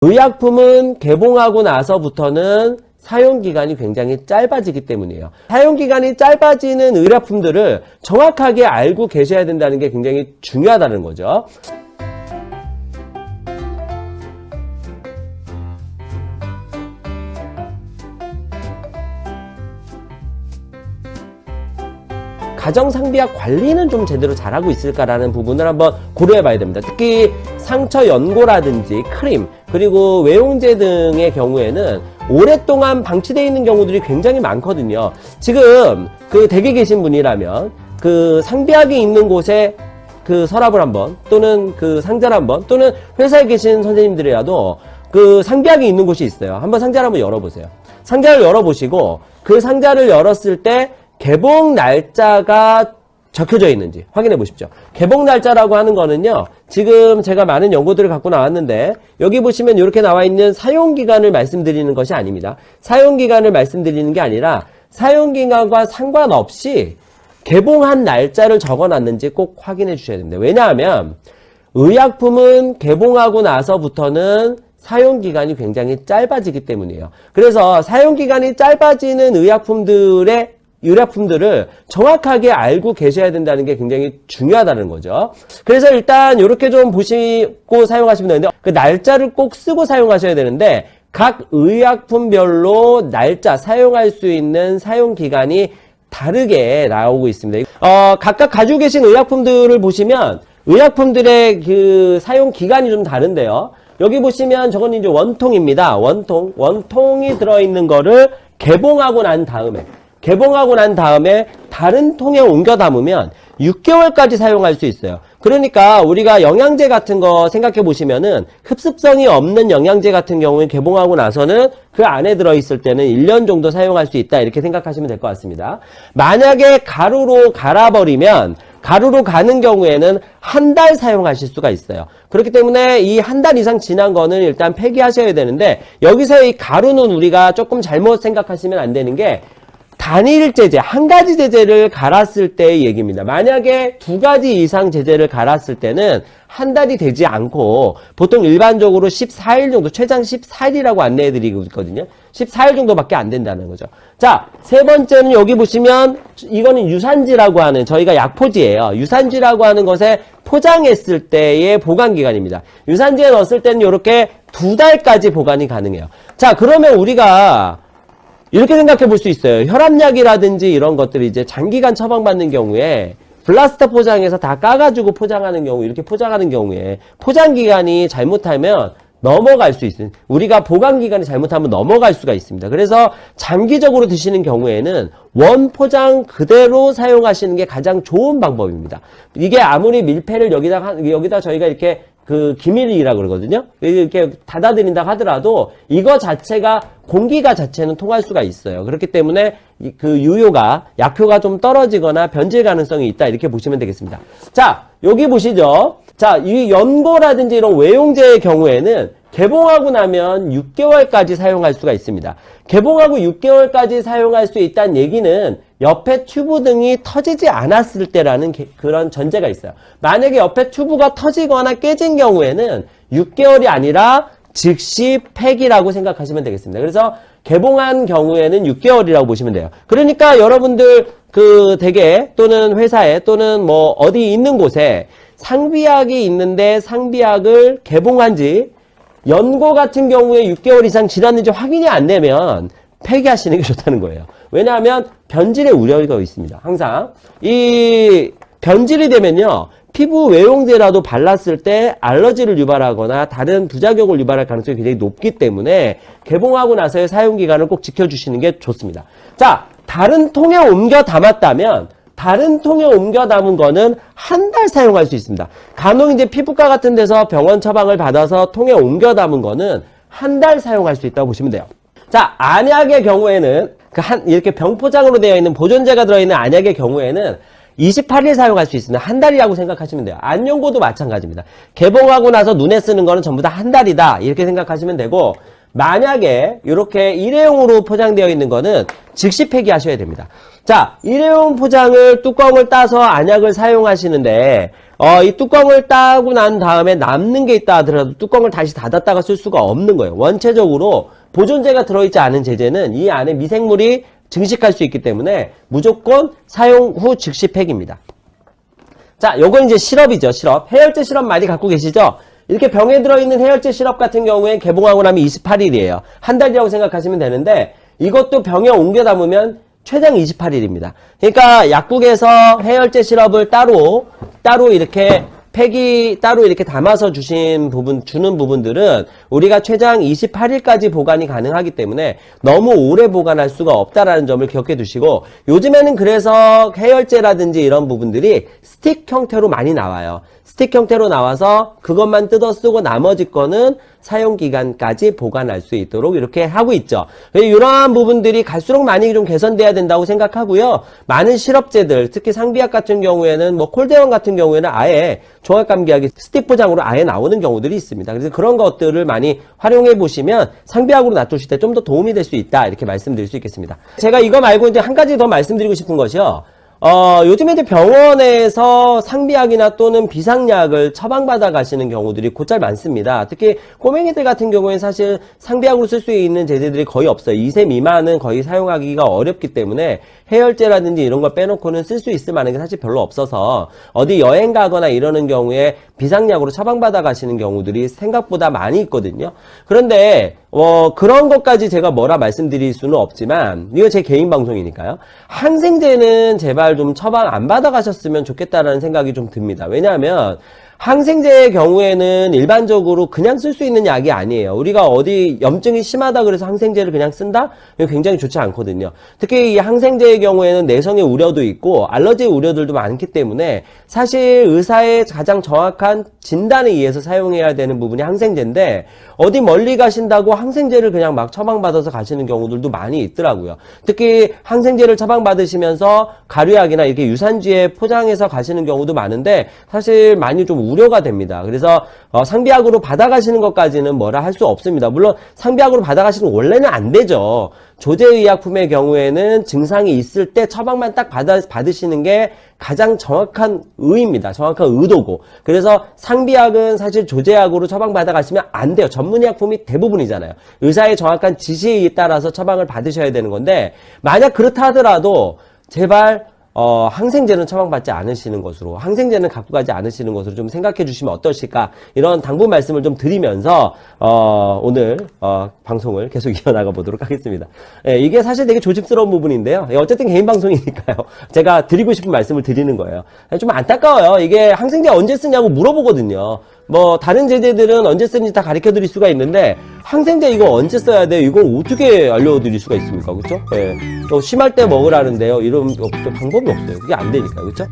의약품은 개봉하고 나서부터는 사용기간이 굉장히 짧아지기 때문이에요. 사용기간이 짧아지는 의약품들을 정확하게 알고 계셔야 된다는 게 굉장히 중요하다는 거죠. 가정상비약 관리는 좀 제대로 잘하고 있을까라는 부분을 한번 고려해 봐야 됩니다. 특히 상처 연고라든지 크림, 그리고 외용제 등의 경우에는 오랫동안 방치되어 있는 경우들이 굉장히 많거든요. 지금 그 댁에 계신 분이라면 그 상비약이 있는 곳에 그 서랍을 한번, 또는 그 상자를 한번, 또는 회사에 계신 선생님들이라도 그 상비약이 있는 곳이 있어요. 한번 상자를 한번 열어보세요. 상자를 열어보시고 그 상자를 열었을 때 개봉 날짜가 적혀져 있는지 확인해 보십시오. 개봉 날짜라고 하는 거는요, 지금 제가 많은 연구들을 갖고 나왔는데 여기 보시면 이렇게 나와 있는 사용기간을 말씀드리는 것이 아닙니다. 사용기간을 말씀드리는 게 아니라 사용기간과 상관없이 개봉한 날짜를 적어놨는지 꼭 확인해 주셔야 됩니다. 왜냐하면 의약품은 개봉하고 나서부터는 사용기간이 굉장히 짧아지기 때문이에요. 그래서 사용기간이 짧아지는 의약품들을 정확하게 알고 계셔야 된다는 게 굉장히 중요하다는 거죠. 그래서 일단 이렇게 좀 보시고 사용하시면 되는데, 그 날짜를 꼭 쓰고 사용하셔야 되는데, 각 의약품별로 날짜, 사용할 수 있는 사용기간이 다르게 나오고 있습니다. 각각 가지고 계신 의약품들을 보시면 의약품들의 그 사용기간이 좀 다른데요. 여기 보시면 저건 이제 원통입니다. 원통이 들어있는 거를 개봉하고 난 다음에 다른 통에 옮겨 담으면 6개월까지 사용할 수 있어요. 그러니까 우리가 영양제 같은 거 생각해 보시면은 흡습성이 없는 영양제 같은 경우에 개봉하고 나서는 그 안에 들어있을 때는 1년 정도 사용할 수 있다, 이렇게 생각하시면 될 것 같습니다. 만약에 가루로 갈아버리면, 가루로 가는 경우에는 한 달 사용하실 수가 있어요. 그렇기 때문에 이 한 달 이상 지난 거는 일단 폐기하셔야 되는데, 여기서 이 가루는 우리가 조금 잘못 생각하시면 안 되는 게, 단일 제제, 한 가지 제제를 갈았을 때의 얘기입니다. 만약에 두 가지 이상 제제를 갈았을 때는 한 달이 되지 않고 보통 일반적으로 14일 정도, 최장 14일이라고 안내해드리고 있거든요. 14일 정도밖에 안 된다는 거죠. 자, 세 번째는 여기 보시면 이거는 유산지라고 하는, 저희가 약포지예요. 유산지라고 하는 것에 포장했을 때의 보관기간입니다. 유산지에 넣었을 때는 이렇게 2달까지 보관이 가능해요. 자, 그러면 우리가 이렇게 생각해 볼 수 있어요. 혈압약이라든지 이런 것들이 이제 장기간 처방받는 경우에 블라스터 포장해서 다 까가지고 포장하는 경우, 이렇게 포장하는 경우에 포장기간이 잘못하면 넘어갈 수 있어요. 우리가 보관기간이 잘못하면 넘어갈 수가 있습니다. 그래서 장기적으로 드시는 경우에는 원포장 그대로 사용하시는 게 가장 좋은 방법입니다. 이게 아무리 밀폐를 여기다 저희가 이렇게 그 기밀이라고 그러거든요. 이렇게 닫아드린다고 하더라도 이거 자체가, 공기가 자체는 통할 수가 있어요. 그렇기 때문에 그 약효가 좀 떨어지거나 변질 가능성이 있다, 이렇게 보시면 되겠습니다. 자, 여기 보시죠. 자, 이 연고라든지 이런 외용제의 경우에는 개봉하고 나면 6개월까지 사용할 수가 있습니다. 개봉하고 6개월까지 사용할 수 있다는 얘기는 옆에 튜브 등이 터지지 않았을 때라는 그런 전제가 있어요. 만약에 옆에 튜브가 터지거나 깨진 경우에는 6개월이 아니라 즉시 폐기라고 생각하시면 되겠습니다. 그래서 개봉한 경우에는 6개월이라고 보시면 돼요. 그러니까 여러분들 그 댁에 또는 회사에 또는 뭐 어디 있는 곳에 상비약이 있는데 상비약을 개봉한 지 연고 같은 경우에 6개월 이상 지났는지 확인이 안 되면 폐기하시는 게 좋다는 거예요. 왜냐하면 변질의 우려가 있습니다. 항상 이 변질이 되면요, 피부 외용제라도 발랐을 때 알러지를 유발하거나 다른 부작용을 유발할 가능성이 굉장히 높기 때문에 개봉하고 나서의 사용기간을 꼭 지켜주시는 게 좋습니다. 자, 다른 통에 옮겨 담았다면, 다른 통에 옮겨 담은 거는 한 달 사용할 수 있습니다. 간혹 이제 피부과 같은 데서 병원 처방을 받아서 통에 옮겨 담은 거는 한 달 사용할 수 있다고 보시면 돼요. 자, 안약의 경우에는 이렇게 병포장으로 되어 있는 보존제가 들어있는 안약의 경우에는 28일 사용할 수 있습니다. 한 달이라고 생각하시면 돼요. 안연고도 마찬가지입니다. 개봉하고 나서 눈에 쓰는 거는 전부 다 한 달이다, 이렇게 생각하시면 되고, 만약에 이렇게 일회용으로 포장되어 있는 거는 즉시 폐기하셔야 됩니다. 자, 일회용 포장을 뚜껑을 따서 안약을 사용하시는데 이 뚜껑을 따고 난 다음에 남는 게 있다 하더라도 뚜껑을 다시 닫았다가 쓸 수가 없는 거예요. 원체적으로 보존제가 들어있지 않은 제재는 이 안에 미생물이 증식할 수 있기 때문에 무조건 사용 후 즉시 팩입니다. 자, 요건 이제 시럽이죠, 시럽. 해열제 시럽 많이 갖고 계시죠? 이렇게 병에 들어있는 해열제 시럽 같은 경우에 개봉하고 나면 28일이에요. 한 달이라고 생각하시면 되는데, 이것도 병에 옮겨 담으면 최장 28일입니다. 그러니까 약국에서 해열제 시럽을 따로 이렇게 팩이 따로 이렇게 담아서 주는 부분들은 우리가 최장 28일까지 보관이 가능하기 때문에 너무 오래 보관할 수가 없다라는 점을 기억해 두시고, 요즘에는 그래서 해열제라든지 이런 부분들이 스틱 형태로 많이 나와요. 스틱 형태로 나와서 그것만 뜯어 쓰고 나머지 거는 사용기간까지 보관할 수 있도록 이렇게 하고 있죠. 이러한 부분들이 갈수록 많이 좀 개선돼야 된다고 생각하고요. 많은 시럽제들, 특히 상비약 같은 경우에는 콜데원 같은 경우에는 아예 종합감기약이 스틱 포장으로 아예 나오는 경우들이 있습니다. 그래서 그런 것들을 많이 활용해 보시면 상비약으로 놔두실 때 좀 더 도움이 될 수 있다, 이렇게 말씀드릴 수 있겠습니다. 제가 이거 말고 이제 한 가지 더 말씀드리고 싶은 것이요. 요즘에 이제 병원에서 상비약이나 또는 비상약을 처방받아 가시는 경우들이 곧잘 많습니다. 특히 꼬맹이들 같은 경우에 사실 상비약으로 쓸 수 있는 제재들이 거의 없어요. 2세 미만은 거의 사용하기가 어렵기 때문에 해열제라든지 이런 걸 빼놓고는 쓸 수 있을 만한 게 사실 별로 없어서 어디 여행 가거나 이러는 경우에 비상약으로 처방받아 가시는 경우들이 생각보다 많이 있거든요. 그런데 그런 것까지 제가 뭐라 말씀드릴 수는 없지만, 이거 제 개인 방송이니까요. 항생제는 제발 좀 처방 안 받아 가셨으면 좋겠다라는 생각이 좀 듭니다. 왜냐하면 항생제의 경우에는 일반적으로 그냥 쓸 수 있는 약이 아니에요. 우리가 어디 염증이 심하다 그래서 항생제를 그냥 쓴다? 이거 굉장히 좋지 않거든요. 특히 이 항생제의 경우에는 내성의 우려도 있고 알러지의 우려들도 많기 때문에 사실 의사의 가장 정확한 진단에 의해서 사용해야 되는 부분이 항생제인데, 어디 멀리 가신다고 항생제를 그냥 막 처방받아서 가시는 경우들도 많이 있더라고요. 특히 항생제를 처방받으시면서 가류약이나 이렇게 유산지에 포장해서 가시는 경우도 많은데 사실 많이 좀 우려가 됩니다. 그래서 상비약으로 받아가시는 것까지는 뭐라 할 수 없습니다. 물론 상비약으로 받아가시는 원래는 안 되죠. 조제의약품의 경우에는 증상이 있을 때 처방만 딱 받으시는 게 가장 정확한 의입니다. 정확한 의도고. 그래서 상비약은 사실 조제약으로 처방받아 가시면 안 돼요. 전문의약품이 대부분이잖아요. 의사의 정확한 지시에 따라서 처방을 받으셔야 되는 건데, 만약 그렇다 하더라도 제발 항생제는 처방받지 않으시는 것으로, 항생제는 갖고 가지 않으시는 것으로 좀 생각해 주시면 어떠실까, 이런 당부 말씀을 좀 드리면서 오늘 방송을 계속 이어나가 보도록 하겠습니다. 이게 사실 되게 조심스러운 부분인데요. 어쨌든 개인 방송이니까요. 제가 드리고 싶은 말씀을 드리는 거예요. 좀 안타까워요. 이게 항생제 언제 쓰냐고 물어보거든요. 다른 제재들은 언제 쓰는지 다 가르쳐 드릴 수가 있는데, 항생제 이거 언제 써야 돼요? 이걸 어떻게 알려드릴 수가 있습니까? 그쵸? 또 심할 때 먹으라는데요. 이런 방법이 없어요. 그게 안 되니까. 그쵸?